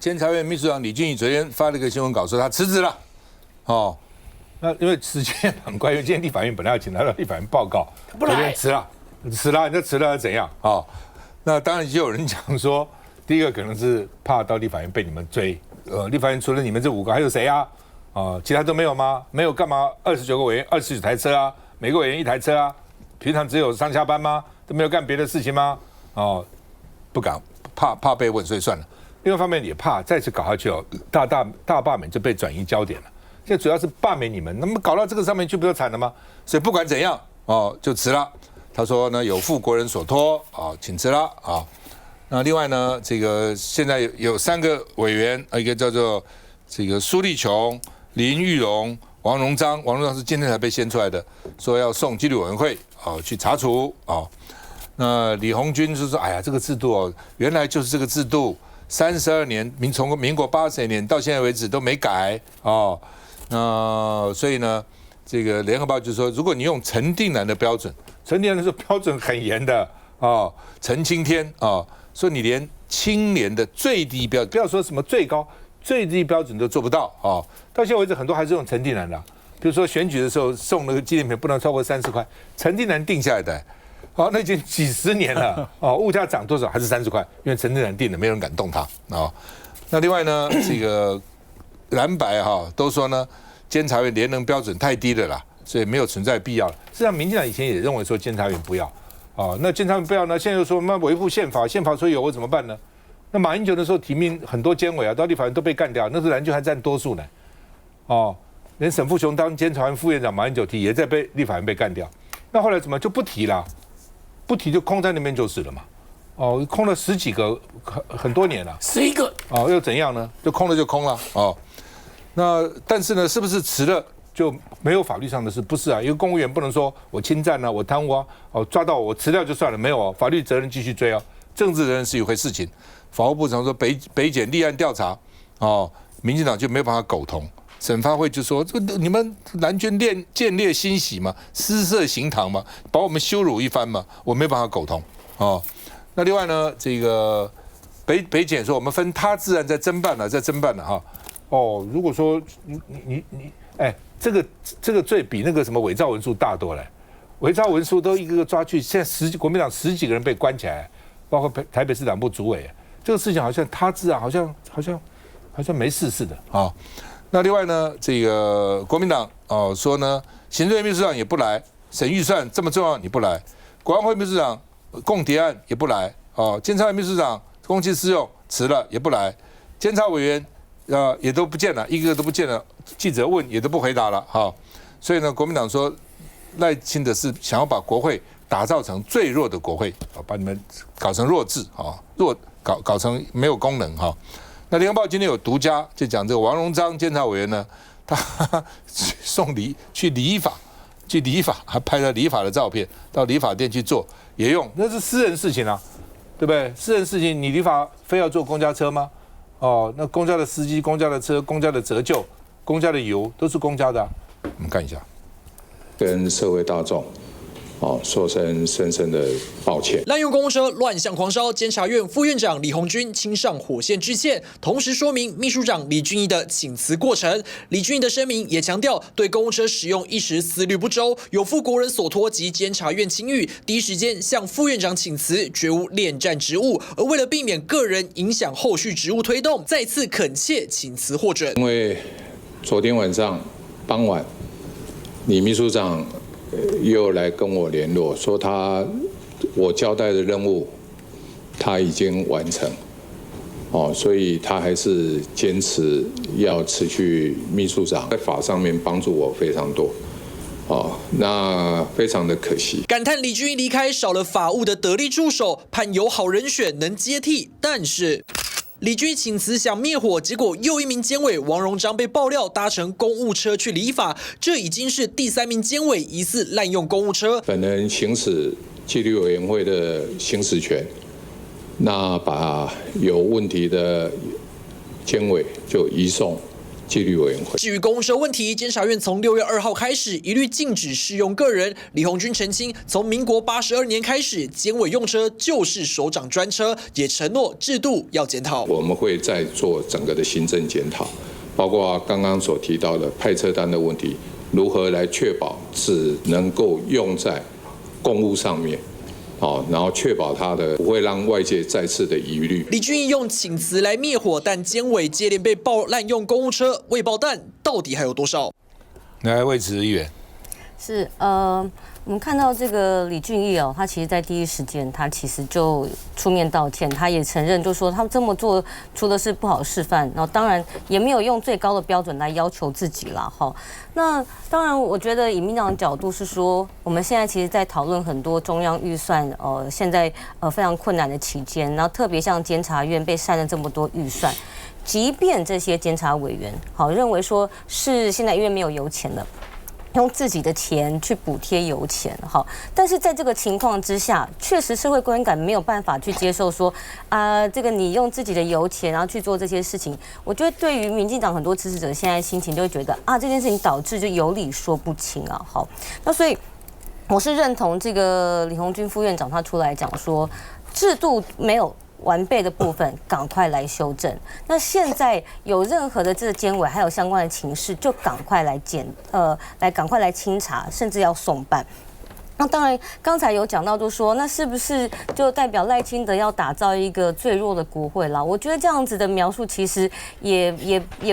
监察院秘书长李俊毅昨天发了一个新闻稿，说他辞职了。哦，那因为时间很快，因为今天立法院本来要请他到立法院报告，不来，辞了，你这辞了怎样？哦，那当然就有人讲说，第一个可能是怕到立法院被你们追，立法院除了你们这5个，还有谁啊？其他都没有吗？没有干嘛？29个委员，29台车啊，每个委员1台车啊，平常只有上下班吗？都没有干别的事情吗？哦，不敢，怕被问，所以算了。另外一方面也怕再次搞下去哦，大罢免就被转移焦点了。现在主要是罢免你们，那么搞到这个上面去不就惨了吗？所以不管怎样就辞了。他说呢，有负国人所托请辞了啊。那另外呢，这个现在有3个委员，一个叫做这个苏立琼、林玉龙、王荣章是今天才被掀出来的，说要送纪律委员会去查处那李鸿钧就说：“哎呀，这个制度原来就是这个制度，32年，从民国80年到现在为止都没改那所以呢，这个联合报就说，如果你用陈定南的标准，陈定南说标准很严的陈青天说你连清廉的最低标准，不要说什么最高。”最低标准都做不到到现在为止，很多还是用陈定南的。比如说选举的时候送那个纪念品不能超过30块，陈定南定下来的，那已经几10年了物价涨多少还是30块，因为陈定南定的，没人敢动它那另外呢，这个蓝白都说呢，监察院廉能标准太低了啦，所以没有存在必要了。实际上，民进党以前也认为说监察院不要那监察院不要呢，现在又说那维护宪法，宪法说有我怎么办呢？那马英九的时候提名很多监委到立法院都被干掉，那时候蓝军还占多数呢，连沈富雄当监察院副院长，马英九提也在被立法院被干掉。那后来怎么就不提了？不提就空在那边就是了嘛。空了10几个，很多年了。11个又怎样呢？就空了就空了那但是呢，是不是辞了就没有法律上的事？不是啊，因为公务员不能说我侵占我贪污抓到我辞掉就算了，没有法律责任继续追政治责任是一回事情。法务部长说北检立案调查民进党就没有办法苟同，审发会就说你们蓝军见猎欣喜嘛，私设行堂嘛，把我们羞辱一番嘛，我没办法苟同那另外呢，这个北检说我们分他治案在侦办了如果说你这个罪比那个什么伪造文书大多了，伪造文书都一个个抓去，现在国民党10几个人被关起来，包括台北市党部主委。这个事情好像他治啊，好像没事似的那另外呢，这个国民党说呢，行政院秘书长也不来，审预算这么重要你不来，国安会秘书长共谍案也不来监察院秘书长公器私用辞了也不来，监察委员也都不见了，一个都不见了，记者问也都不回答了所以呢，国民党说赖清德是想要把国会打造成最弱的国会把你们搞成弱智搞成没有功能那联合报今天有独家就讲这个王荣章监察委员呢，他去理发，还拍了理发的照片，到理发店去做也用，那是私人事情对不对？私人事情你理发非要坐公交车吗？那公交的司机、公交的车、公交的折旧、公交的油都是公家的我们看一下，跟社会大众说声深深的抱歉。滥用公务车乱象狂烧，监察院副院长李鸿钧亲上火线致歉，同时说明秘书长李俊毅的请辞过程。李俊毅的声明也强调，对公务车使用一时思虑不周，有负国人所托及监察院清誉，第一时间向副院长请辞，绝无恋战职务。而为了避免个人影响后续职务推动，再次恳切请辞获准。因为昨天晚上傍晚，李秘书长又来跟我联络，说我交代的任务他已经完成，所以他还是坚持要辞去秘书长，在法上面帮助我非常多，那非常的可惜。感叹李俊毅离开少了法务的得力助手，盼有好人选能接替，但是李俊毅请辞想灭火，结果又一名监委王荣章被爆料搭乘公务车去理发，这已经是第3名监委疑似滥用公务车。本人行使纪律委员会的行使权，那把有问题的监委就移送纪律委员会。至于公务车问题，监察院从6月2号开始一律禁止适用个人。李鸿钧澄清，从民国82年开始，监委用车就是首长专车，也承诺制度要检讨。我们会再做整个的行政检讨，包括刚刚所提到的派车单的问题，如何来确保只能够用在公务上面。然后确保它的不会让外界再次的疑虑。李俊毅用请辞来灭火，但监委接连被爆滥用公务车，未爆弹到底还有多少？来，魏子议员。是我们看到这个李俊毅他其实在第一时间，他其实就出面道歉，他也承认，就说他这么做除了是不好示范，然后当然也没有用最高的标准来要求自己啦。那当然，我觉得以民进党的角度是说，我们现在其实在讨论很多中央预算，现在非常困难的期间，然后特别像监察院被删了这么多预算，即便这些监察委员认为说是现在因为没有油钱了。用自己的钱去补贴油钱，但是在这个情况之下，确实社会观感没有办法去接受说，这个你用自己的油钱然后去做这些事情，我觉得对于民进党很多支持者现在心情就会觉得这件事情导致就有理说不清啊，那所以我是认同这个李鸿钧副院长他出来讲说，制度没有完备的部分赶快来修正。那现在有任何的这个监委还有相关的情势，就赶快来赶快来清查，甚至要送办。那当然，刚才有讲到，就说那是不是就代表赖清德要打造一个最弱的国会啦？我觉得这样子的描述其实也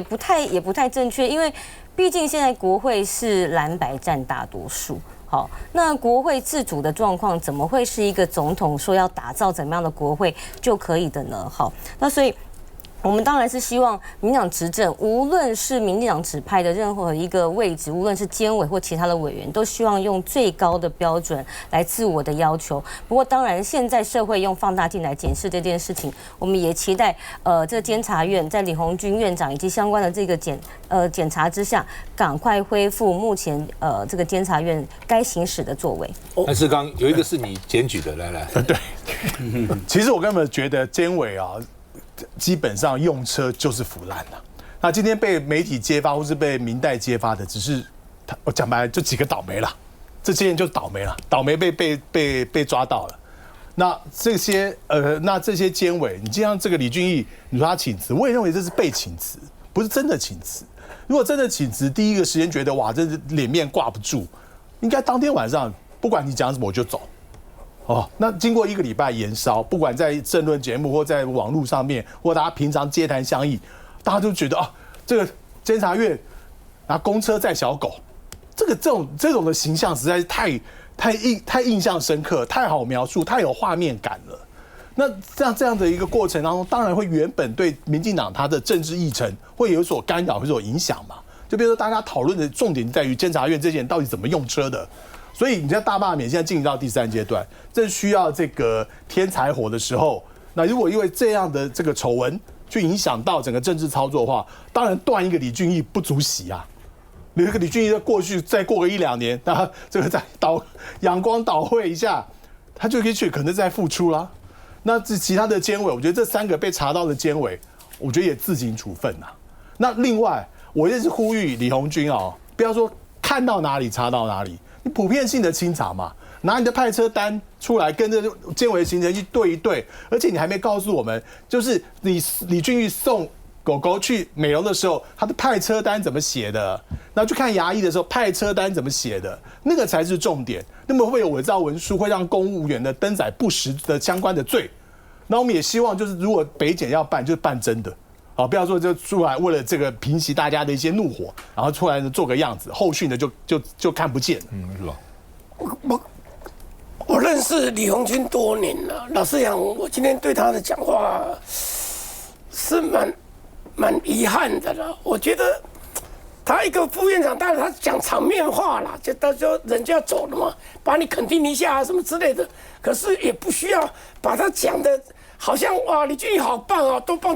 不太正确，因为毕竟现在国会是蓝白占大多数。那国会自主的状况，怎么会是一个总统说要打造怎么样的国会就可以的呢？那所以我们当然是希望民进党执政，无论是民进党指派的任何一个位置，无论是监委或其他的委员，都希望用最高的标准来自我的要求。不过，当然现在社会用放大镜来检视这件事情，我们也期待这个监察院在李鸿钧院长以及相关的这个检查之下，赶快恢复目前这个监察院该行使的作为。但是刚有一个是你检举的，来，对，其实我根本觉得监委基本上用车就是腐烂了。那今天被媒体揭发或是被民代揭发的，只是我讲白了就几个倒霉了，这些人就倒霉了，倒霉被抓到了。那这些监委，你就像这个李俊毅，你说他请辞，我也认为这是被请辞，不是真的请辞。如果真的请辞，第一个时间觉得哇，这脸面挂不住，应该当天晚上不管你讲什么我就走。那经过1个礼拜延烧，不管在政论节目或在网络上面，或大家平常街谈巷议，大家都觉得这个监察院拿公车载小狗，这种的形象实在是太印象深刻，太好描述，太有画面感了。那这样的一个过程当中，当然会原本对民进党它的政治议程会有所干扰，会有所影响嘛。就比如说大家讨论的重点在于监察院这些人到底怎么用车的。所以你在大罢免现在进行到第3阶段，正需要这个添柴火的时候，那如果因为这样的这个丑闻去影响到整个政治操作的话，当然断一个李俊毅不足惜啊。你这个李俊毅在过去再过个1、2年，他这个再阳光倒会一下，他就可能再复出啦。那其他的监委，我觉得这3个被查到的监委，我觉得也自行处分啊。那另外，我也是呼吁李鸿钧不要说看到哪里查到哪里。你普遍性的清查嘛，拿你的派车单出来跟这监委行程去对一对，而且你还没告诉我们，就是李俊毅送狗狗去美容的时候，他的派车单怎么写的？然后去看牙医的时候，派车单怎么写的？那个才是重点。那么会有伪造文书，会让公务员的登载不实的相关的罪。那我们也希望就是如果北检要办，就是办真的。不要说就出来为了这个平息大家的一些怒火，然后出来做个样子，后续的就看不见了。是吧？我认识李鸿钧多年了，老实讲，我今天对他的讲话是蛮遗憾的了。我觉得他一个副院长，当然他讲场面话啦，就到时候人就要走了嘛，把你肯定一下什么之类的，可是也不需要把他讲的。好像哇，李俊毅好棒啊，都棒，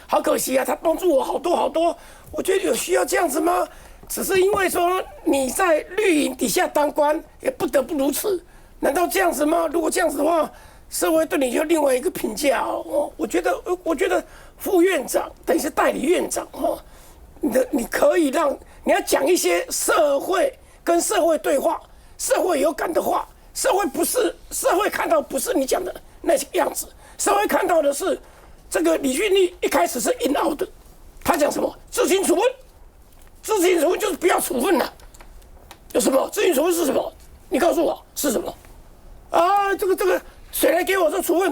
好可惜啊，他帮助我好多。我觉得有需要这样子吗？只是因为说你在绿营底下当官，也不得不如此。难道这样子吗？如果这样子的话，社会对你就另外一个评价哦。我觉得副院长等于是代理院长你可以让你要讲一些社会跟社会对话、社会有感的话。社会看到不是你讲的那些样子，社会看到的是这个李俊毅一开始是硬凹的，他讲什么自行处分，自行处分就是不要处分了，有什么自行处分是什么？你告诉我是什么？啊，这个谁来给我这处分？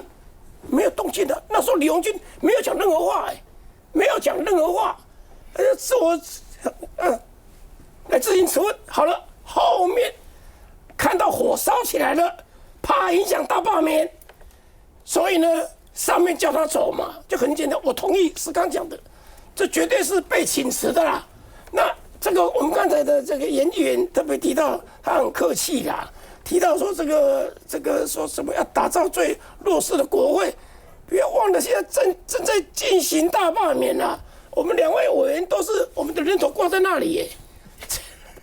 没有动静的。那时候李鸿钧没有讲任何话，没有讲任何话，是我来自行处分好了，后面。看到火烧起来了，怕影响大罢免，所以呢，上面叫他走嘛，就很简单。我同意思刚讲的，这绝对是被请辞的啦。那这个我们刚才的这个严议员特别提到，他很客气啦，提到说这个说什么要打造最弱势的国会，不要忘了现在正在进行大罢免啦。我们2位委员都是我们的人头挂在那里耶，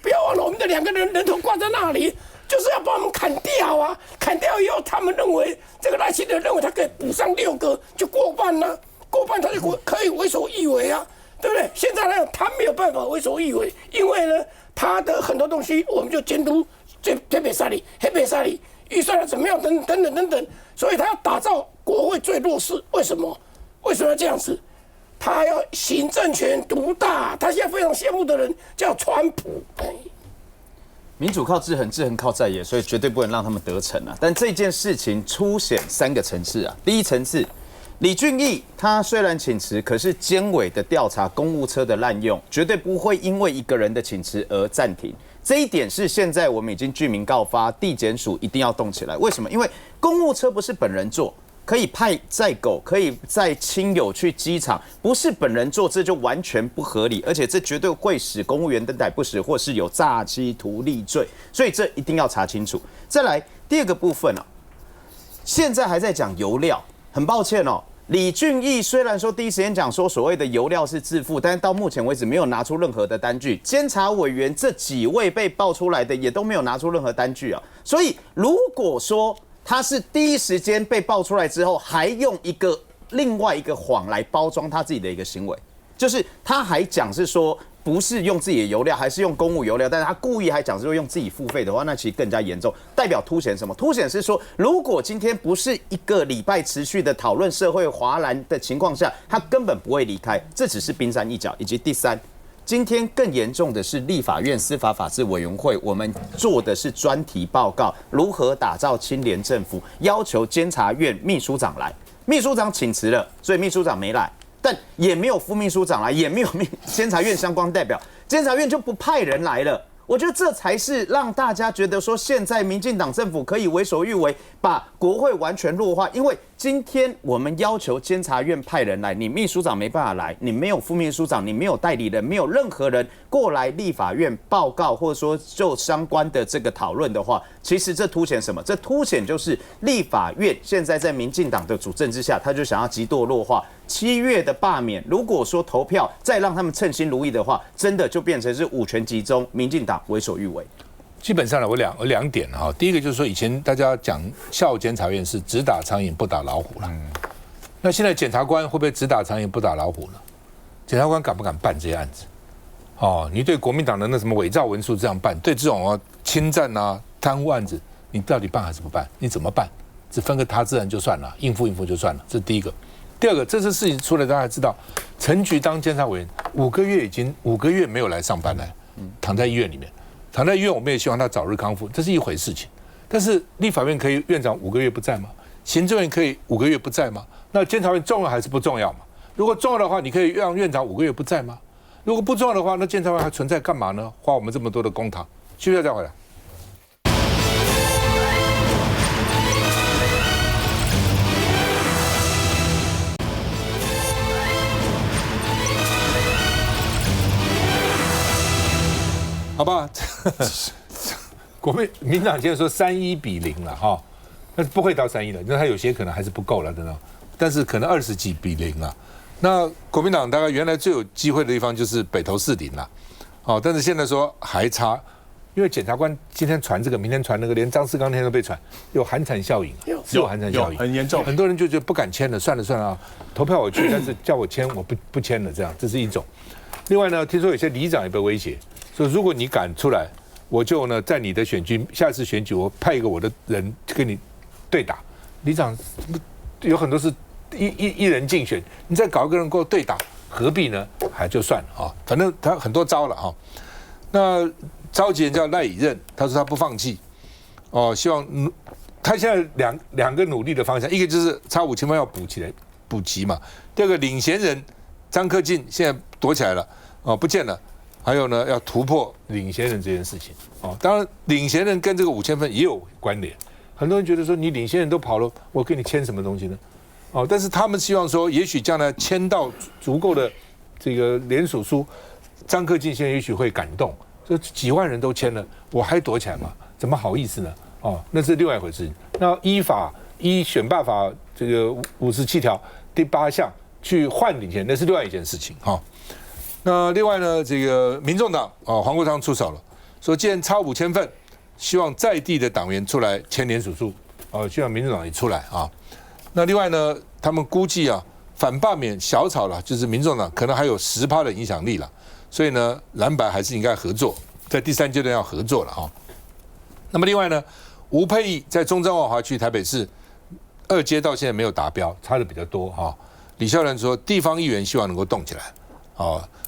不要忘了我们的2个人头挂在那里。就是要把我们砍掉啊！砍掉以后，他们认为这个赖清德认为他可以补上6个就过半了，过半他就可以为所欲为啊，对不对？现在呢，他没有办法为所欲为，因为呢，他的很多东西我们就监督台北沙里、黑北沙里预算怎么样等等，所以他要打造国会最弱势。为什么？为什么要这样子？他要行政权独大。他现在非常羡慕的人叫川普。民主靠制衡，制衡靠在野，所以绝对不能让他们得逞啊！但这件事情凸显3个层次啊。第一层次，李俊毅他虽然请辞，可是监委的调查公务车的滥用，绝对不会因为一个人的请辞而暂停。这一点是现在我们已经居民告发，地检署一定要动起来。为什么？因为公务车不是本人坐。可以派载狗，可以载亲友去机场，不是本人做，这就完全不合理，而且这绝对会使公务员登台不实，或是有诈欺图利罪，所以这一定要查清楚。再来第2个部分哦，现在还在讲油料，很抱歉哦，李俊毅虽然说第一时间讲说所谓的油料是自付，但是到目前为止没有拿出任何的单据，监察委员这几位被爆出来的也都没有拿出任何单据啊，所以如果说他是第一时间被爆出来之后，还用另外一个谎来包装他自己的一个行为，就是他还讲是说不是用自己的油料，还是用公务油料，但是他故意还讲是说用自己付费的话，那其实更加严重，代表凸显什么？凸显是说，如果今天不是1个礼拜持续的讨论社会哗然的情况下，他根本不会离开，这只是冰山一角。以及第3。今天更严重的是立法院司法法制委员会，我们做的是专题报告，如何打造清廉政府，要求监察院秘书长来，秘书长请辞了，所以秘书长没来，但也没有副秘书长来，也没有监察院相关代表，监察院就不派人来了。我觉得这才是让大家觉得说，现在民进党政府可以为所欲为，把国会完全弱化。因为今天我们要求监察院派人来，你秘书长没办法来，你没有副秘书长，你没有代理人，没有任何人过来立法院报告，或者说就相关的这个讨论的话，其实这凸显什么？这凸显就是立法院现在在民进党的主政之下，他就想要极度弱化。7月的罢免，如果说投票再让他们称心如意的话，真的就变成是五权集中，民进党为所欲为。基本上呢，我两点哈，第一个就是说，以前大家讲校监察院是只打苍蝇不打老虎了，那现在检察官会不会只打苍蝇不打老虎呢？检察官敢不敢办这些案子？哦，你对国民党的那什么伪造文书这样办，对这种侵占啊、贪污案子，你到底办还是不办？你怎么办？只分个他治案就算了，应付就算了，这是第一个。第二个，这次事情出来，大家知道，陈菊当监察委员5个月，已经5个月没有来上班了，躺在医院里面，躺在医院，我们也希望他早日康复，这是一回事情。但是立法院可以院长5个月不在吗？行政院可以5个月不在吗？那监察院重要还是不重要嘛？如果重要的话，你可以让院长5个月不在吗？如果不重要的话，那监察院还存在干嘛呢？花我们这么多的公帑，需不需要再回来？好吧，民党现在说3-1-0了哈，但是不会到3-1了，那他有些可能还是不够了，真的，但是可能20几比0了。那国民党大概原来最有机会的地方就是北投4-0了，但是现在说还差因为检察官今天传这个，明天传那个，连张世刚那天都被传，有寒蝉效应，有寒蝉效应，很严重。很多人就觉得不敢签了，算了啊，投票我去，但是叫我签我不签了，这是一种。另外呢，听说有些里长也被威胁，说如果你敢出来，我就呢在你的选区下次选举，我派一个我的人跟你对打。里长有很多是一人竞选，你再搞一个人跟我对打，何必呢？还就算了啊，反正他很多招了啊。那召集人叫赖以任，他说他不放弃，希望他现在两个努力的方向，一个就是差5000万要补齐嘛，第二个领衔人张克进现在躲起来了，不见了，还有呢要突破领衔人这件事情，当然领衔人跟这个5000份也有关联，很多人觉得说你领衔人都跑了，我给你签什么东西呢？但是他们希望说，也许将来签到足够的这个联署书，张克进先生也许会感动，这几万人都签了，我还躲起来吗？怎么好意思呢？那是另外一回事。那依选罢法这个57条第8项去换领衔，那是另外一件事情那另外呢，这个民众党黄国昌出手了，说既然超5000份，希望在地的党员出来签联署书，希望民众党也出来啊。那另外呢，他们估计反罢免小草了，就是民众党可能还有10%的影响力了，所以呢，蓝白还是应该合作，在第3阶段要合作了那么另外呢，吴沛忆在中正万华区台北市2阶到现在没有达标，差的比较多李孝仁说，地方议员希望能够动起来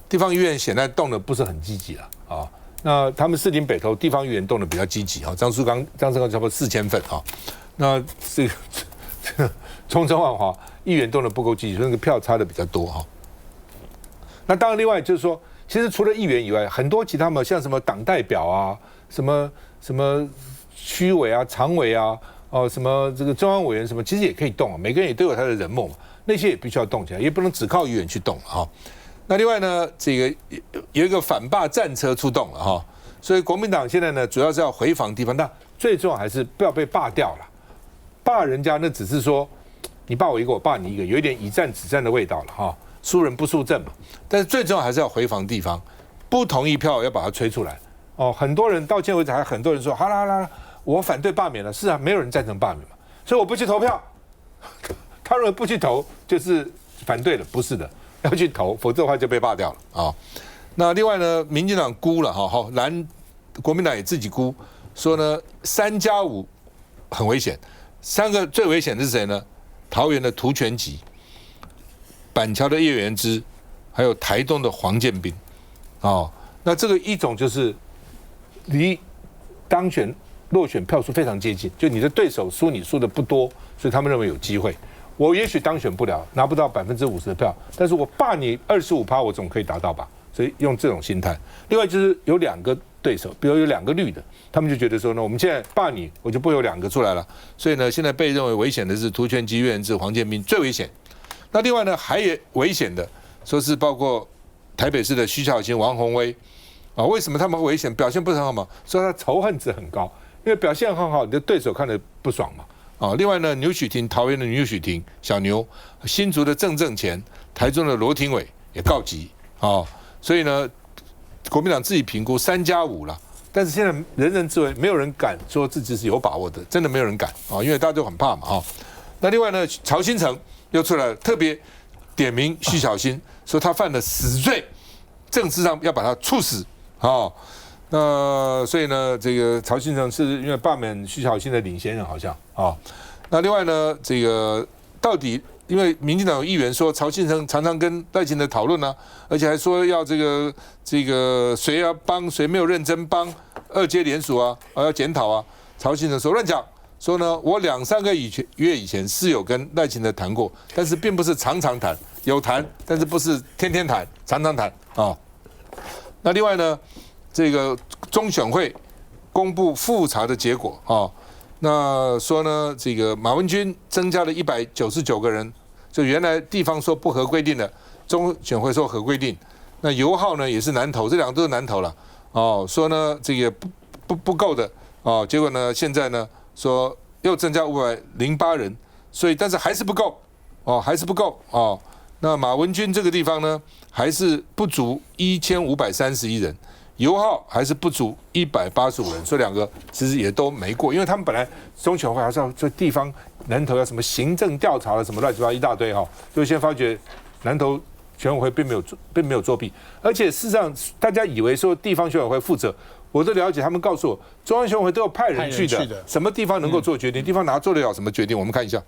地方议员显然动的不是很积极了那他们士林北投地方议员动的比较积极张世刚差不多4000份那这个中正万华议员动的不够积极，所以那个票差的比较多那当然，另外就是说，其实除了议员以外，很多其他像什么党代表什么区委常委什么这个中央委员什么，其实也可以动每个人也都有他的人脉嘛，那些也必须要动起来，也不能只靠议员去动了那另外呢，这个有一个反罢战车出动了所以国民党现在呢，主要是要回防地方，但最重要还是不要被罢掉了。罢人家那只是说，你罢我一个，我罢你一个，有一点以战止战的味道了输人不输阵嘛。但是最重要还是要回防地方，不同意票要把它吹出来很多人到现在为止还很多人说，好啦，我反对罢免了，是没有人赞成罢免嘛，所以我不去投票。他认为不去投就是反对了，不是的，要去投，否则的话就被罢掉了那另外呢，民进党估了国民党也自己估说呢，3+5很危险。3个最危险的是谁呢？桃园的涂全集、板桥的叶元之，还有台东的黄建斌那这个一种就是离当选落选票数非常接近，就你的对手输你输的不多，所以他们认为有机会。我也许当选不了，拿不到50%的票，但是我罢你25%，我总可以达到吧？所以用这种心态。另外就是有2个对手，比如有2个绿的，他们就觉得说呢，我们现在罢你，我就不会有2个出来了。所以呢，现在被认为危险的是涂全集、叶元之、黄建斌最危险。那另外呢，还有危险的，说是包括台北市的徐巧芯、王宏威为什么他们危险？表现不是很好嘛，所以他仇恨值很高，因为表现很好，你的对手看得不爽嘛。另外呢，牛许婷，桃园的牛许婷、小牛，新竹的郑正前，台中的罗廷伟也告急所以呢，国民党自己评估3+5了，但是现在人人自危，没有人敢说自己是有把握的，真的没有人敢因为大家都很怕嘛那另外呢，曹新成又出来了，特别点名徐巧芯，说他犯了死罪，政治上要把他处死那所以呢，这个曹新成是因为罢免徐巧芯的领衔人，好像那另外呢，这个到底因为民进党有议员说曹新成常常跟赖清德讨论而且还说要这个谁要帮谁没有认真帮2阶联署要检讨曹新成说乱讲，说呢我2-3个月以前是有跟赖清德谈过，但是并不是常常谈，有谈，但是不是天天谈，常常谈那另外呢，这个中选会公布复查的结果那说呢，这个马文君增加了199个人，就原来地方说不合规定的，中选会说合规定。那油耗呢也是难投，这2个都是难投了说呢这个不够的结果呢现在呢说又增加508人，所以但是还是不够还是不够那马文君这个地方呢还是不足1531人，油耗还是不足185人，所以2个其实也都没过，因为他们本来中选会还是要这地方南投要什么行政调查了什么乱七八糟一大堆哈，就先发觉南投选委会并没有作弊，而且事实上大家以为说地方选委会负责。我都了解，他们告诉我，中央选委会都要派人去的，什么地方能够做决定，地方哪做得了什么决定？我们看一下。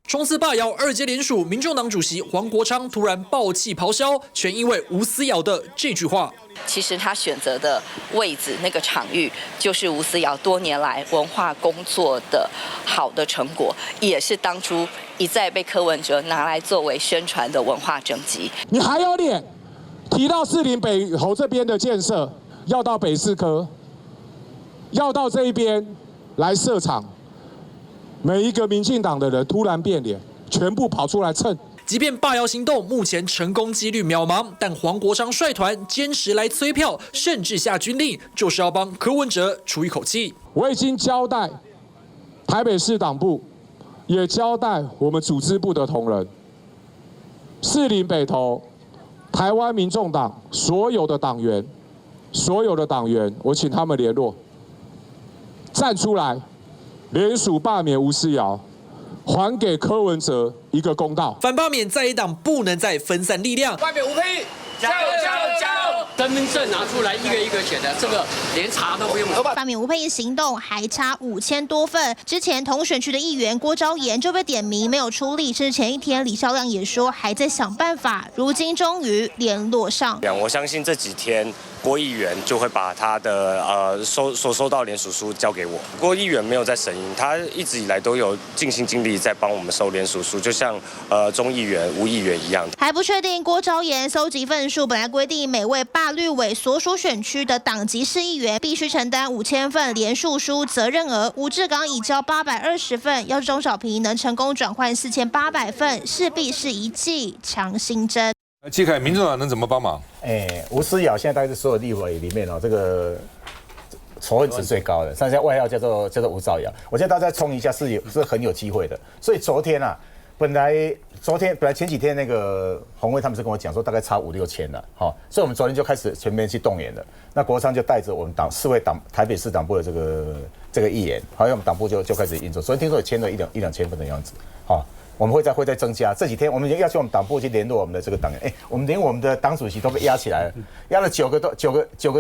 冲刺罢摇2届联署，民众党主席黄国昌突然爆气咆哮，全因为吴思瑶的这句话。其实他选择的位置那个场域，就是吴思瑶多年来文化工作的好的成果，也是当初一再被柯文哲拿来作为宣传的文化政绩。你还有脸提到士林北投这边的建设？要到北四科，要到这一边来设厂，每一个民进党的人突然变脸，全部跑出来蹭。即便罢摇行动目前成功几率渺茫，但黄国昌率团坚持来催票，甚至下军令，就是要帮柯文哲出一口气。我已经交代台北市党部，也交代我们组织部的同仁，士林北投、台湾民众党所有的党员。我请他们联络，站出来，联署罢免吴思瑶，还给柯文哲一个公道。反罢免在野党不能再分散力量。外面吴佩，加油加油加油！身份证拿出来，一个一个选的，这个连查都不用。罢免吴佩益行动还差5000多份，之前同选区的议员郭昭言就被点名没有出力，甚至前一天李孝亮也说还在想办法，如今终于联络上。我相信这几天郭议员就会把他的收到联署书交给我。郭议员没有在审音，他一直以来都有尽心尽力在帮我们收联署书，就像钟议员、吴议员一样。还不确定郭昭言搜集份数，本来规定每位罢绿委所属选区的党籍市议员必须承担5000份联署书责任额。吴志刚已交820份，要是钟小平能成功转换4800份，势必是一剂强心针。季凯，民众党能怎么帮忙？吴思瑶现在大概是所有立委里面这个仇恨值最高的，现在外号叫做吴兆阳。我觉得大家冲一下是很有机会的。所以昨天本来前几天那个洪威他们是跟我讲说大概差5-6千了，所以我们昨天就开始全面去动员了。那国昌就带着我们4位台北市党部的这个议员，好像我们党部就开始运作。昨天听说也签了1-2千份的样子，我们会再增加。这几天我们要求我们党部去联络我们的这个党员，我们连我们的党主席都被压起来了，压了9个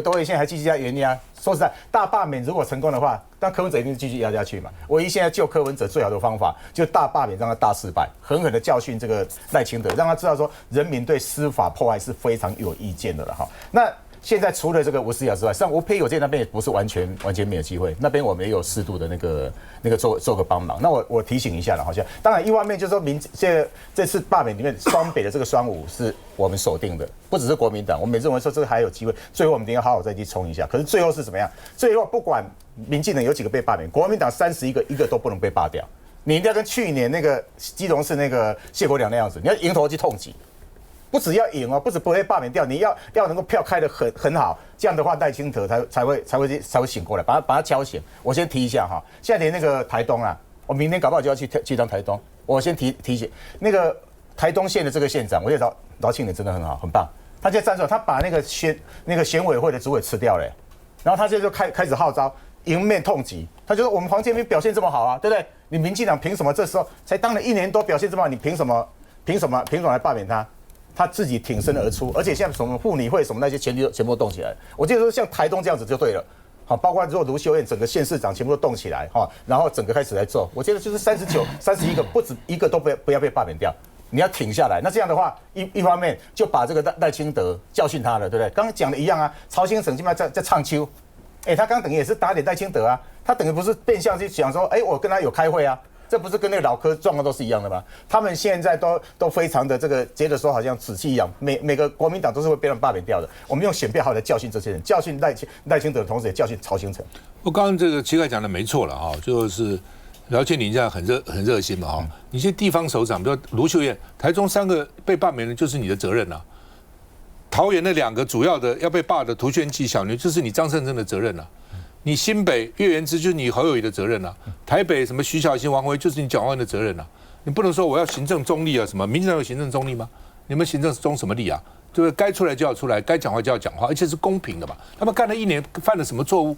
多月，现在还继续在延压。说实在，大罢免如果成功的话，但柯文哲一定是继续压下去嘛。唯一现在救柯文哲最好的方法，就是大罢免让他大失败，狠狠的教训这个赖清德，让他知道说人民对司法迫害是非常有意见的了哈。那现在除了这个吴思瑶之外，像吴佩友这那边也不是完全没有机会，那边我们也有适度的那个做个帮忙。那我提醒一下了，好像当然一方面就是说这次罢免里面双北的这个双5是我们锁定的，不只是国民党，我们也认为说这个还有机会，最后我们一定要好好再去冲一下。可是最后是怎么样？最后不管民进党有几个被罢免，国民党31个一个都不能被罢掉，你一定要跟去年那个基隆市那个谢国良那样子，你要迎头去痛击。不只要赢不止不会罢免掉，你要能够票开得很好，这样的话赖清德才会醒过来，把他敲醒。我先提一下哈，现在连那个台东我明天搞不好就要去当台东，我先提醒那个台东县的这个县长，我觉得饶庆仁真的很好，很棒。他现在站出来，他把那个选委会的主委吃掉了，然后他现在就开始号召迎面痛击，他就说我们黄建民表现这么好对不对？你民进党凭什么这时候才当了1年多表现这么好，你凭什么来罢免他？他自己挺身而出，而且现在什么妇女会什么那些全部动起来。我记得说像台东这样子就对了，包括如果卢秀燕整个县市长全部都动起来然后整个开始来做，我觉得就是31个不止一个都不要被罢免掉，你要挺下来。那这样的话，一方面就把这个赖清德教训他了，对不对？刚刚讲的一样曹兴诚基本上在唱秋，他刚刚等于也是打脸赖清德他等于不是变相去讲说，我跟他有开会这不是跟那个老柯状况都是一样的吗？他们现在都非常的这个觉得说好像死气一样，每个国民党都是会被人罢免掉的。我们用选票好来教训这些人，教训赖清德的同时也教训曹兴诚。我刚刚这个奇凯讲的没错了就是饶庆林这样很热心嘛你些地方首长，比如卢秀燕，台中3个被罢免的就是你的责任桃园那2个主要的要被罢的涂炫记、小牛，就是你张胜珍的责任你新北岳元之就是你侯友宜的责任台北什么徐小新、王辉就是你蒋万安的责任你不能说我要行政中立什么，民进党有行政中立吗？你们行政中什么立对不对？该出来就要出来，该讲话就要讲话，而且是公平的嘛。他们干了1年，犯了什么错误？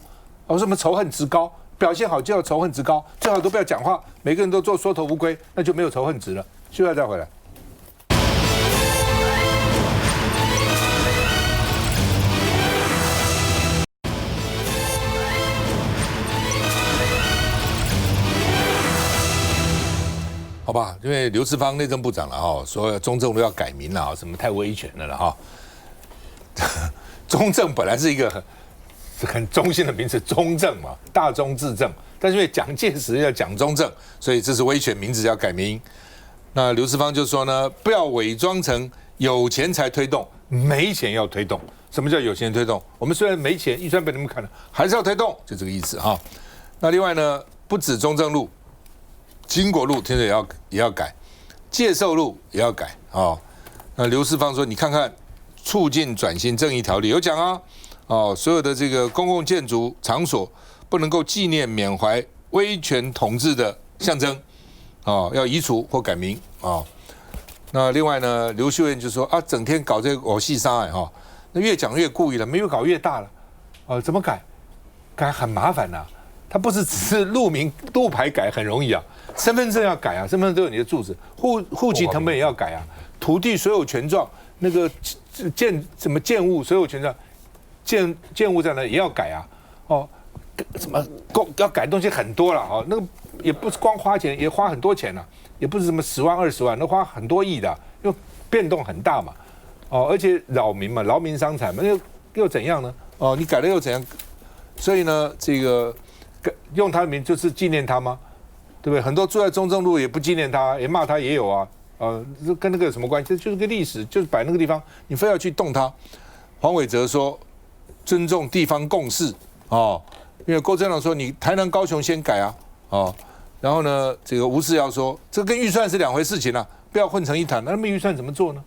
什么仇恨值高？表现好就要仇恨值高，最好都不要讲话，每个人都做缩头乌龟，那就没有仇恨值了。休息再回来。好吧，因为刘世芳内政部长了哈，说中正路要改名了，什么太威权了了哈。中正本来是一个很中性的名词，中正嘛，大中至正。但是因为蒋介石要讲中正，所以这是威权，名字要改名。那刘世芳就说呢，不要伪装成有钱才推动，没钱要推动。什么叫有钱推动？我们虽然没钱，预算被你们砍了，还是要推动，就这个意思哈。那另外呢，不止中正路。经国路听着也要改，介寿路也要改哦。那刘世芳说，你看看促进转型正义条例有讲啊，哦，所有的这个公共建筑场所不能够纪念缅怀威权统治的象征，哦，要移除或改名哦。那另外呢，刘秀燕就说啊，整天搞这个偶戏杀哈，那越讲越故意了，没有搞越大了，怎么改？改很麻烦呐。它不是只是路牌改很容易啊，身份证要改啊，身份证都有你的住址，户籍誊本也要改啊，土地所有权状那个什么建物所有权状建物在那也要改啊，哦，什么要改东西很多了哦，那个也不是光花钱，也花很多钱了，也不是什么10万20万，那花很多亿的，因为变动很大嘛，哦，而且扰民嘛，劳民伤财嘛，又怎样呢？哦，你改了又怎样？所以呢，这个。用他的名就是纪念他吗？对不对？很多住在中正路也不纪念他，也骂他也有啊。跟那个有什么关系？这就是个历史，就是摆那个地方，你非要去动它。黄伟哲说尊重地方共识哦，因为郭正亮说你台南高雄先改啊哦，然后呢，这个吴世尧说这跟预算是2回事情啊，不要混成一谈。那么预算怎么做呢？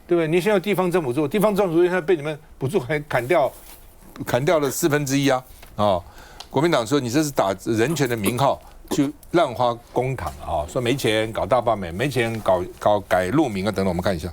对不对？你先要地方政府做，地方政府现在被你们补助还砍掉了1/4啊哦。国民党说你这是打人权的名号去滥花公帑啊，说没钱搞大罢免，没钱搞改路名啊等等，我们看一下。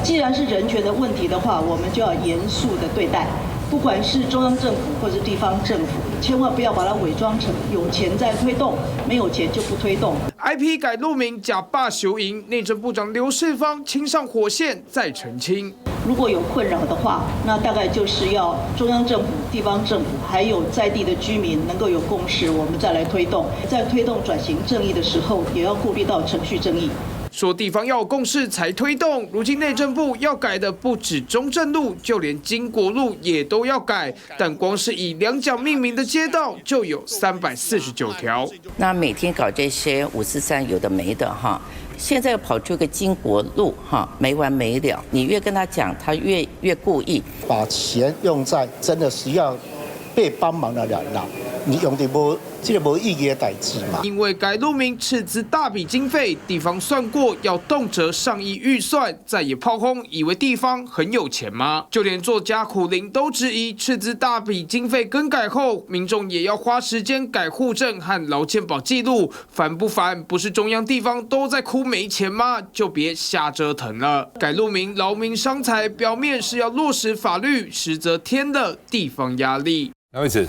既然是人权的问题的话，我们就要严肃的对待，不管是中央政府或是地方政府，千万不要把它伪装成有钱在推动，没有钱就不推动。IP 改路名假罢休营，内政部长刘世芳亲上火线再澄清。如果有困扰的话，那大概就是要中央政府、地方政府还有在地的居民能够有共识，我们再来推动。在推动转型正义的时候，也要顾虑到程序正义。说地方要有共识才推动，如今内政部要改的不止中正路，就连经国路也都要改。但光是以2蒋命名的街道就有349条。那每天搞这些543有的没的哈。现在又跑出个经国路哈，没完没了。你越跟他讲，他越故意把钱用在真的需要被帮忙的人啦。你用的这个没意义的代志嘛？因为改路名斥资大笔经费，地方算过要动辄上亿预算，再也炮轰，以为地方很有钱吗？就连作家苦苓都质疑，斥资大笔经费更改后，民众也要花时间改户政和劳健保记录，烦不烦？不是中央地方都在哭没钱吗？就别瞎折腾了。改路名劳民伤财，表面是要落实法律，实则添了地方压力。哪位置？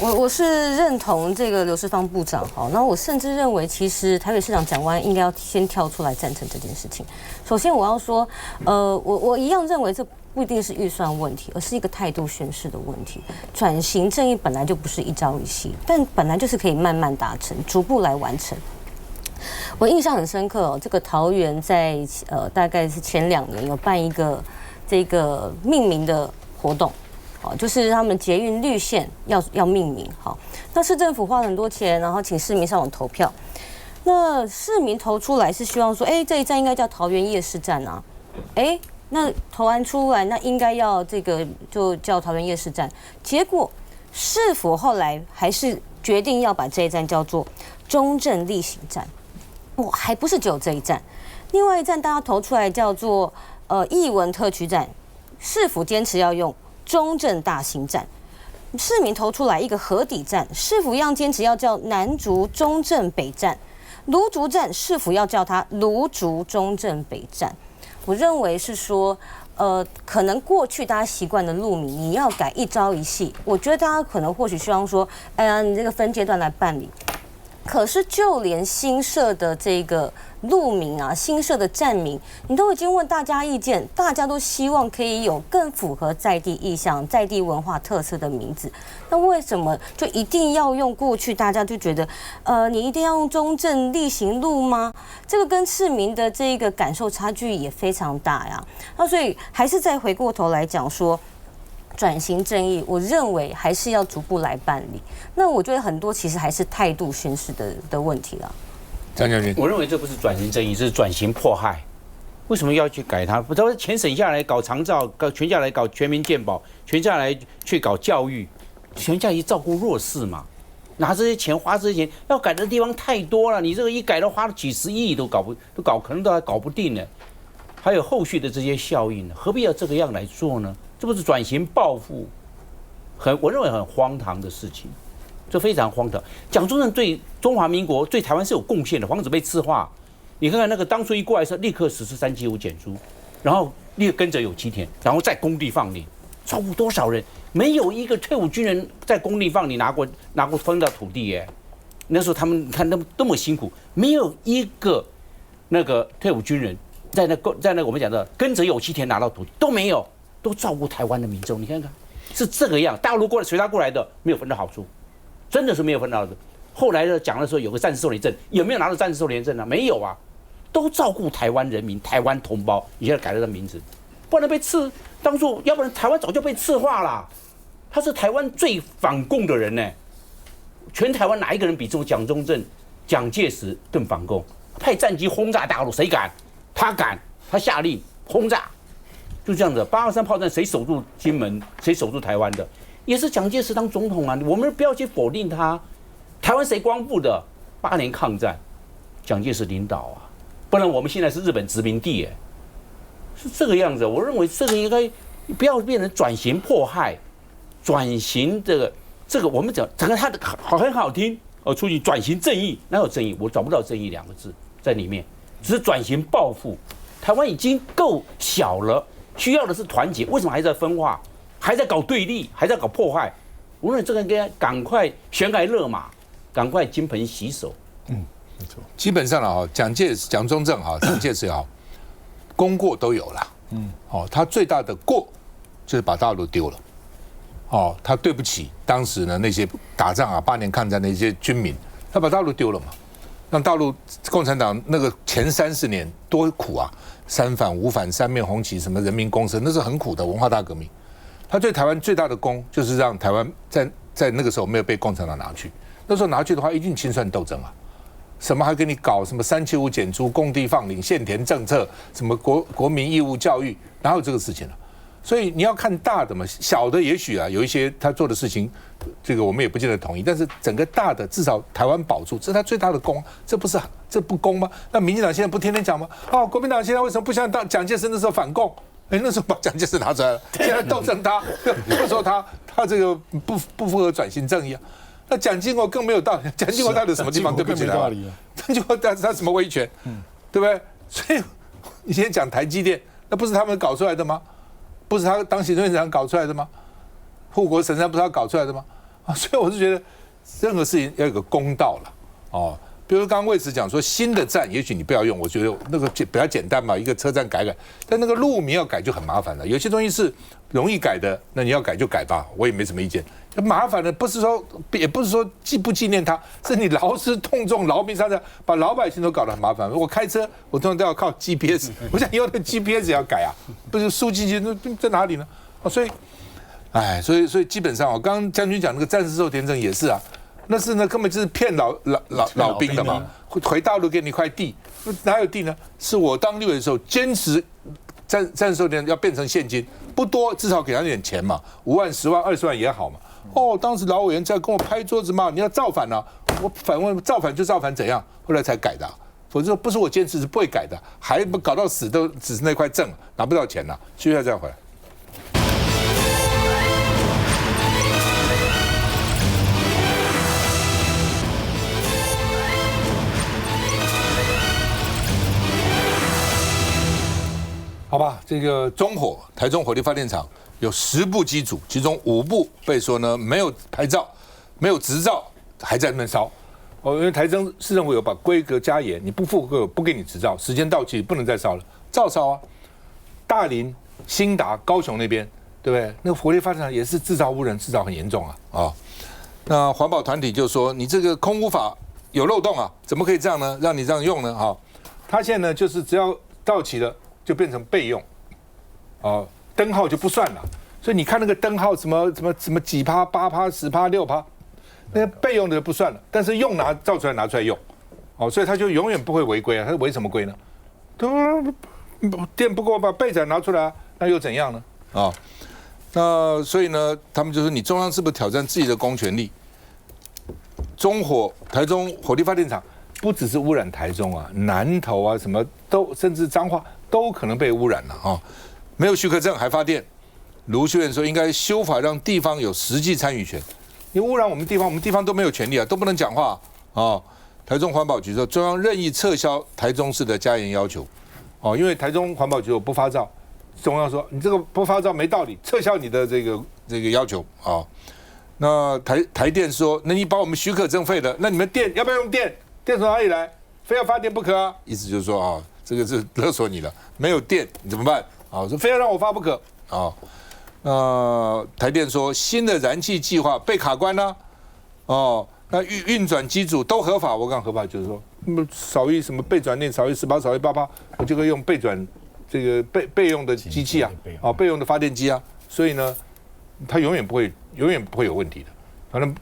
我是认同这个刘世芳部长哈，那我甚至认为，其实台北市长蒋万安应该要先跳出来赞成这件事情。首先我要说，我一样认为这不一定是预算问题，而是一个态度宣示的问题。转型正义本来就不是一朝一夕，但本来就是可以慢慢达成，逐步来完成。我印象很深刻哦，这个桃园在大概是前2年有办一个这个命名的活动。就是他们捷运绿线要命名，好，那市政府花了很多钱，然后请市民上网投票。那市民投出来是希望说，这一站应该叫桃园夜市站啊，那投完出来，那应该要这个就叫桃园夜市站。结果市府后来还是决定要把这一站叫做中正力行站，还不是只有这一站，另外一站大家投出来叫做艺文特区站，市府坚持要用中正大兴站，市民投出来一个河底站，市府一样坚持要叫南竹中正北站，芦竹站市府要叫它芦竹中正北站。我认为是说，可能过去大家习惯的路名，你要改一朝一夕，我觉得大家可能或许希望说，哎呀，你这个分阶段来办理。可是就连新设的这个路名啊，新设的站名，你都已经问大家意见，大家都希望可以有更符合在地意象、在地文化特色的名字。那为什么就一定要用过去大家就觉得，你一定要用中正力行路吗？这个跟市民的这个感受差距也非常大呀。那所以还是再回过头来讲说。转型正义，我认为还是要逐步来办理。那我觉得很多其实还是态度宣示的问题了。张将军，我认为这不是转型正义，这是转型迫害。为什么要去改它？不，他说钱省下来搞长照，全下来搞全民健保，全下来去搞教育，全下来照顾弱势嘛。拿这些钱花这些钱，要改的地方太多了。你这个一改都花了几十亿可能都还搞不定呢。还有后续的这些效应呢，何必要这个样来做呢？这不是转型报复，我认为很荒唐的事情，这非常荒唐。蒋中正对中华民国、对台湾是有贡献的，防止被赤化。你看看那个当初一过来的时候，立刻实施375减租，然后立刻跟着有7天，然后在工地放领，照顾多少人？没有一个退伍军人在工地放领拿过分到土地耶。那时候他们你看那么辛苦，没有一个那个退伍军人在那我们讲的跟着有7天拿到土地都没有。都照顾台湾的民众，你看看是这个样。大陆过来随他过来的没有分到好处，真的是没有分到的。后来呢讲的时候有个战时受连证，有没有拿到战时受连证呢？没有啊，都照顾台湾人民、台湾同胞。你现在改了他名字，不然被当初要不然台湾早就被赤化了。他是台湾最反共的人呢，全台湾哪一个人比蒋中正、蒋介石更反共？派战机轰炸大陆，谁敢？他敢，他下令轰炸。就这样子，823炮战谁守住金门，谁守住台湾的，也是蒋介石当总统啊。我们不要去否定他。台湾谁光复的？8年抗战，蒋介石领导啊，不然我们现在是日本殖民地，是这个样子。我认为这个应该不要变成转型迫害，转型这个我们讲整个它的很好听出去转型正义，哪有正义？我找不到正义2个字在里面，只是转型报复。台湾已经够小了。需要的是团结，为什么还在分化，还在搞对立，还在搞迫害？我认为这个应该赶快悬崖勒马，赶快金盆洗手。没错。基本上啊，蒋中正啊，蒋介石也好，功过都有了。他最大的过就是把大陆丢了。他对不起当时呢那些打仗啊8年抗战的一些军民，他把大陆丢了嘛，让大陆共产党那个前30年多苦啊。3反5反3面红旗，什么人民公社，那是很苦的文化大革命。他对台湾最大的功，就是让台湾在那个时候没有被共产党拿去。那时候拿去的话，一定清算斗争啊，什么还给你搞什么375减租、工地放领、限田政策，什么国民义务教育，哪有这个事情啊？所以你要看大的嘛，小的也许啊有一些他做的事情，这个我们也不见得同意，但是整个大的至少台湾保住，这是他最大的功，这不公吗？那民进党现在不天天讲吗？国民党现在为什么不像蒋介石那时候反共？那时候把蒋介石拿出来了，现在斗争他，不说他这个不符合转型正义啊。那蒋经国更没有道理，蒋经国到底什么地方对不起台湾？蒋经国他什么威权？对不对？所以你现在讲台积电，那不是他们搞出来的吗？不是他当行政院长搞出来的吗？护国神山不是他搞出来的吗？所以我是觉得任何事情要有个公道了。比如刚刚魏慈讲说新的站，也许你不要用，我觉得那个比较简单嘛，一个车站改，但那个路名要改就很麻烦了。有些东西是容易改的，那你要改就改吧，我也没什么意见。麻烦的也不是说不纪念他，是你劳师动众、劳民伤财，把老百姓都搞得很麻烦。我开车，我通常都要靠 GPS， 我想以后的 GPS 也要改啊，不是输进去在哪里呢？所以基本上刚刚将军讲那个战时受田证也是啊。那是呢，根本就是骗老兵的嘛，回大陆给你一块地，哪有地呢？是我当立委的时候坚持战时要变成现金，不多，至少给他点钱嘛，5万、10万、20万也好嘛。当时老委员在跟我拍桌子骂，你要造反啊！我反问，造反就造反怎样？后来才改的，否则不是我坚持是不会改的，还搞到死都只是那块证拿不到钱了。休息一下再回来。好吧，这个台中火力发电厂有10部机组，其中5部被说呢没有牌照、没有执照，还在那边烧。因为台中市政府有把规格加严，你不符合不给你执照，时间到期不能再烧了，照烧啊。大林、兴达、高雄那边，对不对？那个火力发电厂也是制造污染，制造很严重啊。那环保团体就说你这个空污法有漏洞啊，怎么可以这样呢？让你这样用呢？他现在呢就是只要到期了就变成备用，灯号就不算了。所以你看那个灯号什么几%、8%、10%、6%，那个备用的不算了，但是造出来拿出来用，所以他就永远不会违规啊。他违什么规呢？电不够把备载拿出来啊，那又怎样呢？那所以呢，他们就说你中央是不是挑战自己的公权力？台中火力发电厂不只是污染台中啊，南投啊什么都，甚至彰化都可能被污染了没有许可证还发电，卢秀燕说应该修法让地方有实际参与权。你污染我们地方都没有权利啊，都不能讲话台中环保局说中央任意撤销台中市的加严要求因为台中环保局有不发照，中央说你这个不发照没道理，撤销你的这个要求那台电说，那你把我们许可证废了，那你们电要不要用电？电从哪里来？非要发电不可啊！意思就是说这个是勒索你了，没有电你怎么办？说非要让我发不可台电说新的燃气计划被卡关了那运转机组都合法，我刚合法就是说少于什么备转电少于18%少于8%，我就可以用备转这个备用的机器备用的发电机所以呢，它永远不会有问题的。反正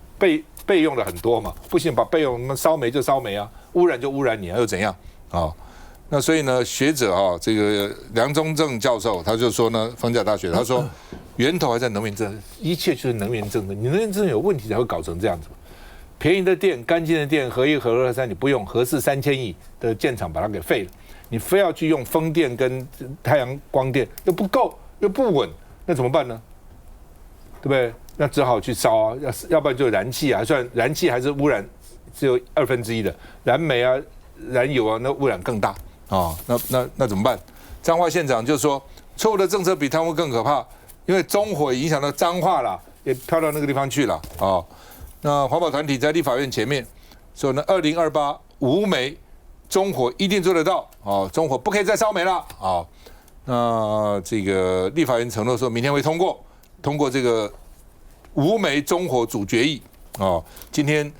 备用的很多嘛，不行把备用烧煤就烧煤污染就污染你又怎样那所以呢，学者这个梁宗正教授他就说呢，逢甲大学他说源头还在能源政策，一切就是能源政策，你能源政策有问题才会搞成这样子。便宜的电、干净的电，核1、核2、核3你不用，核4 3000亿的建厂把它给废了，你非要去用风电跟太阳光电又不够又不稳，那怎么办呢？对不对？那只好去烧要不然就燃气算燃气还是污染只有1/2的，燃煤燃油那污染更大那怎么办？彰化县长就说，错误的政策比贪污更可怕，因为中火影响到彰化了，也飘到那个地方去了那环保团体在立法院前面说呢，2028无煤中火一定做得到中火不可以再烧煤了那这个立法院承诺说明天会通过这个无煤中火主决议今天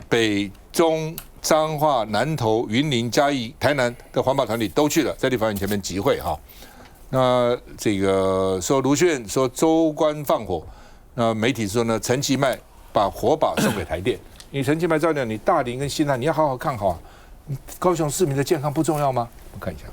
北中彰化、南投、云林、嘉义、台南的环保团体都去了，在立法院前面集会那这个说卢秀燕说州官放火，那媒体说呢，陈其迈把火把送给台电，你陈其迈照讲，你大林跟新南你要好好看好高雄市民的健康不重要吗？我们看一下。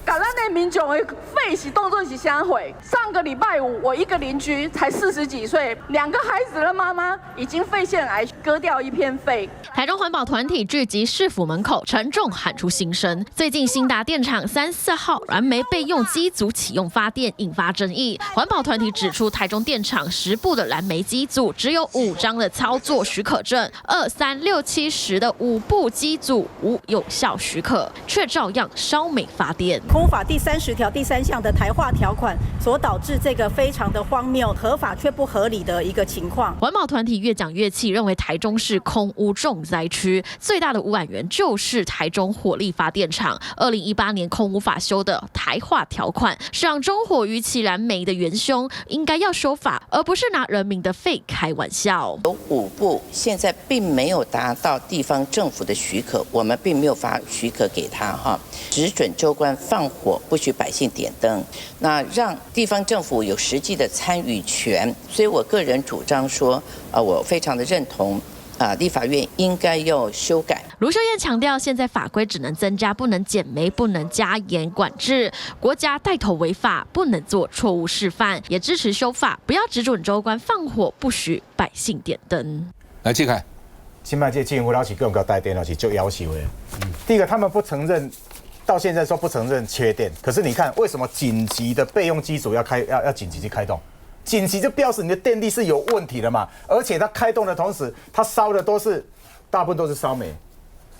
咱的民众的肺是动作是啥会？上个礼拜五，我一个邻居才40几岁，2个孩子的妈妈已经肺腺癌，割掉一片肺。台中环保团体聚集市府门口，沉重喊出心声。最近兴达电厂3、4号燃煤备用机组启用发电，引发争议。环保团体指出，台中电厂10部的燃煤机组只有5张的操作许可证，2、3、6、7、10的5部机组无有效许可，却照样烧煤发电。空法第30条第3项的台化条款所导致这个非常的荒谬、合法却不合理的一个情况。环保团体越讲越气，认为台中市空污重灾区，最大的污染源就是台中火力发电厂。2018年空污法修的台化条款，是让中火与其燃煤的元凶，应该要修法，而不是拿人民的肺开玩笑。有5部现在并没有达到地方政府的许可，我们并没有发许可给他只准州官放火，不许百姓点灯，那让地方政府有实际的参与权。所以我个人主张说，我非常的认同。立法院应该要修改。卢秀燕强调，现在法规只能增加，不能减煤，不能加严管制。国家带头违法，不能做错误示范，也支持修法，不要只准州官放火，不许百姓点灯。来，继续看，新麦这政府老是更高带电，老是就要求的。第一个，他们不承认。到现在说不承认缺电，可是你看为什么紧急的备用机组要紧急去开动？紧急就表示你的电力是有问题的嘛，而且它开动的同时，它烧的大部分都是烧煤，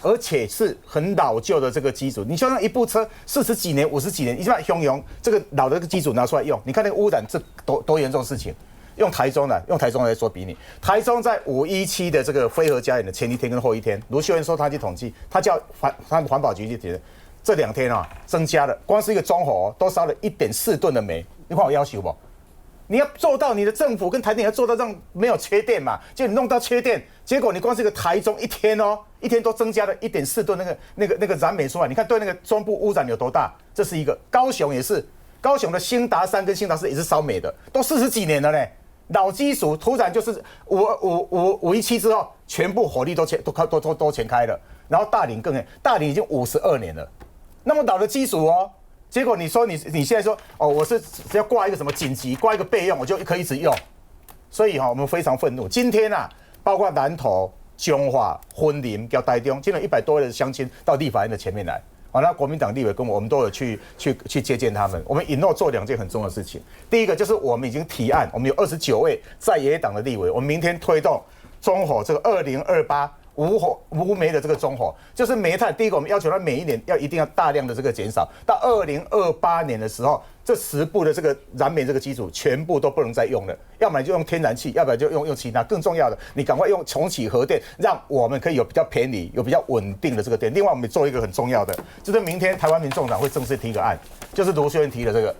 而且是很老旧的这个机组。你就像一部车40几年、50几年，你就把雄用这个老的这个机组拿出来用，你看那个污染这多严重的事情。用台中来说比拟，台中在517的这个非核家园的前一天跟后一天，卢秀燕说他去统计，他叫环保局去提，这2天啊增加了，光是一个中火都烧了1.4吨的煤，你看我要求不？你要做到你的政府跟台电要做到让没有缺电嘛，就你弄到缺电，结果你光是一个台中一天都增加了1.4吨那个燃煤出来，你看对那个中部污染有多大？这是一个，高雄也是，高雄的兴达3跟兴达4也是烧煤的，都40几年了嘞。老基础突然就是517之后，全部火力都全开了，然后大林大林已经52年了，那么老的基础结果你说你现在说我是只要挂一个什么紧急，挂一个备用，我就可以一直用，所以我们非常愤怒。今天包括南投、彰化、婚林、叫台中，今天100多位的乡亲到立法院的前面来。那国民党立委跟我们都有去接见他们。我们允诺做2件很重要的事情。第一个就是我们已经提案，我们有29位在野党的立委，我们明天推动中火这个2028无煤的这个中火，就是煤炭。第一个，我们要求它每一年一定要大量的这个减少，到2028年的时候，这10部的这个燃煤这个基础全部都不能再用了，要么就用天然气，要不然就用其他。更重要的，你赶快用重启核电，让我们可以有比较便宜、有比较稳定的这个电。另外，我们做一个很重要的，就是明天台湾民众党会正式提一个案，就是卢秀燕提的这个。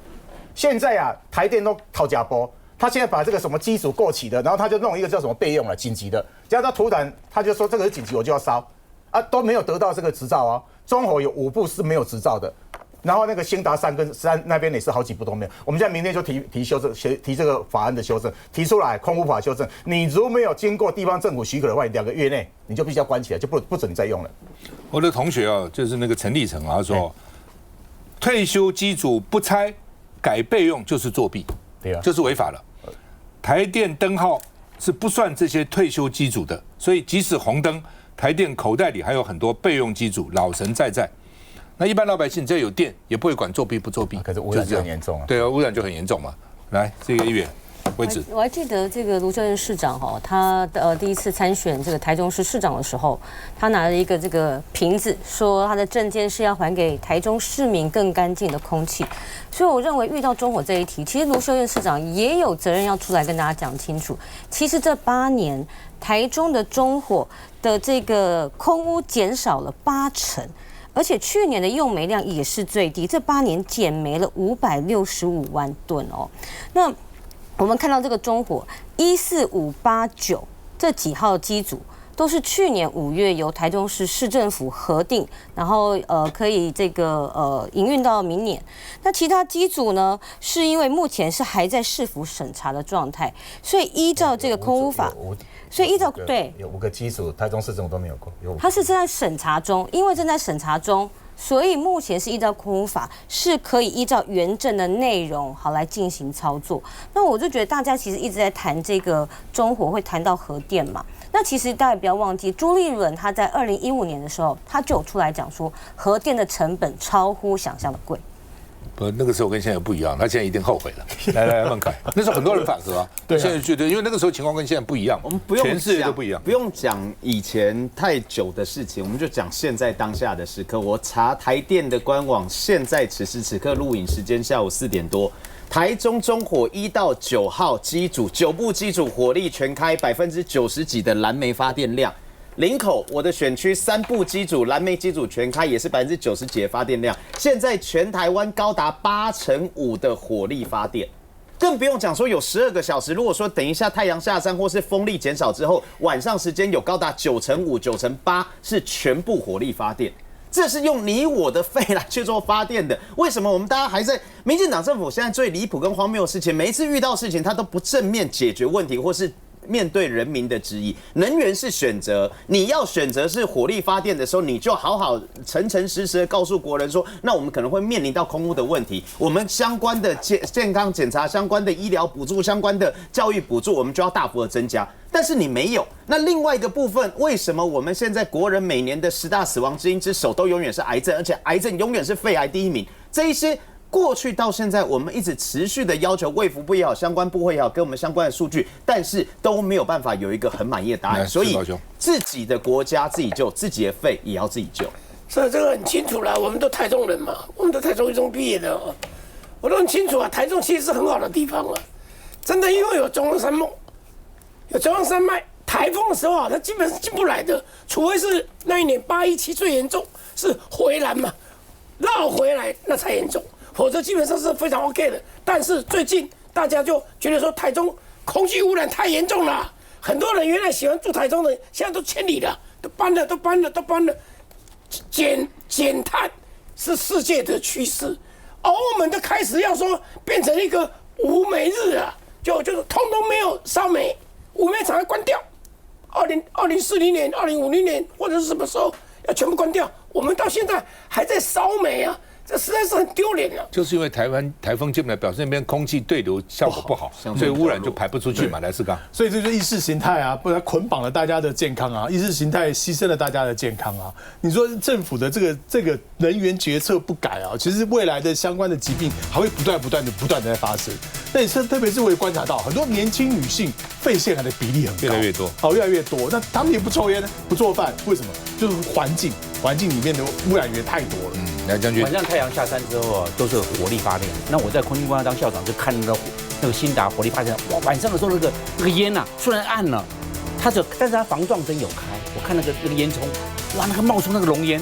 现在台电都讨价波。他现在把这个什么基础过期的，然后他就弄一个叫什么备用了，紧急的，结果他突然他就说这个是紧急，我就要烧，都没有得到这个执照中火有5部是没有执照的，然后那个兴达3跟3那边也是好几部都没有。我们现在明天就提修正，提这个法案的修正，提出来空污法修正。你如没有经过地方政府许可的话，2个月内你就必须要关起来，就不准你再用了。我的同学就是那个陈立成他说，退休机组不拆改备用就是作弊，对啊，就是违法了。台电灯号是不算这些退休机组的，所以即使红灯，台电口袋里还有很多备用机组，老神在。那一般老百姓只要有电，也不会管作弊不作弊。可是污染就很严重对污染就很严重嘛。来，这个议员。我还记得这个卢秀燕市长他第一次参选这个台中市市长的时候，他拿了一个这个瓶子，说他的政见是要还给台中市民更干净的空气。所以我认为遇到中火这一题，其实卢秀燕市长也有责任要出来跟大家讲清楚。其实这8年台中的中火的这个空污减少了80%。而且去年的用煤量也是最低，这8年减煤了565万吨那我们看到这个中火14589这几号机组都是去年5月由台中市市政府核定，然后可以这个营运到明年。那其他机组呢，是因为目前是还在市府审查的状态，所以依照这个空污法。所以依照对有5个机组，台中市政府都没有过，它是正在审查中，因为正在审查中，所以目前是依照空污法是可以依照原证的内容来进行操作。那我就觉得大家其实一直在谈这个中火会谈到核电嘛，那其实大家不要忘记，朱立伦他在2015年的时候，他就有出来讲说核电的成本超乎想象的贵。不，那个时候跟现在不一样，他现在一定后悔了。来，孟凯，那时候很多人反核对，现在觉得，因为那个时候情况跟现在不一样，我们不用全世界都不一样，不用讲以前太久的事情，我们就讲现在当下的时刻。我查台电的官网，现在此时此刻录影时间下午4点多，台中中火1到9号机组9部机组火力全开，90%几的燃煤发电量。林口我的选区3部机组燃煤机组全开，也是90%几的发电量。现在全台湾高达85%的火力发电，更不用讲说有12个小时。如果说等一下太阳下山或是风力减少之后，晚上时间有高达95%、98%是全部火力发电。这是用你我的肺来去做发电的。为什么我们大家还在民进党政府现在最离谱跟荒谬的事情，每一次遇到事情他都不正面解决问题，或是面对人民的质疑。能源是选择，你要选择是火力发电的时候，你就好好诚诚实实的告诉国人说，那我们可能会面临到空污的问题，我们相关的健康检查、相关的医疗补助、相关的教育补助，我们就要大幅的增加。但是你没有。那另外一个部分，为什么我们现在国人每年的10大死亡之因之首都永远是癌症，而且癌症永远是肺癌第1名？这一些过去到现在，我们一直持续的要求卫福部也好，相关部会也好，给我们相关的数据，但是都没有办法有一个很满意的答案。所以自己的国家自己救，自己的肺也要自己救。所以这个很清楚啦，我们都台中人嘛，我们都台中一中毕业的哦，我都很清楚啊。台中其实是很好的地方啊，真的，因为有中央山脉，有中央山脉，台风的时候啊，它基本是进不来的，除非是那一年817最严重，是回来嘛，绕回来那才严重。否则基本上是非常 OK 的，但是最近大家就觉得说台中空气污染太严重了，很多人原来喜欢住台中的，现在都迁离了，都搬了。减碳是世界的趋势，而我们都开始要说变成一个无煤日啊，就是通通没有烧煤，五煤厂要关掉，2040年、2050年或者是什么时候要全部关掉，我们到现在还在烧煤啊。这实在是很丢脸啊！就是因为台风进来，表示那边空气对流效果不好，所以污染就排不出去嘛。来，世刚，所以这就是意识形态啊，不然捆绑了大家的健康啊，意识形态牺牲了大家的健康啊。你说政府的这个人员决策不改啊，其实未来的相关的疾病还会不断的在发生。那也是特别是我也观察到，很多年轻女性肺腺癌的比例很高，越来越多，越来越多。那他们也不抽烟，不做饭，为什么？就是环境里面的污染源太多了。来，将军，晚上太阳下山之后啊，都是火力发电。那我在空军官校当校长，就看到那个新达火力发电，哇，晚上的时候那个烟啊，虽然暗了，但是它防撞灯有开，我看那个烟囱，哇，那个冒出那个浓烟，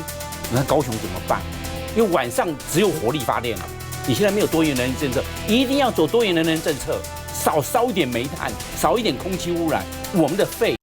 你看高雄怎么办？因为晚上只有火力发电了，你现在没有多元能源政策，一定要走多元能源政策，少烧一点煤炭，少一点空气污染，我们的肺。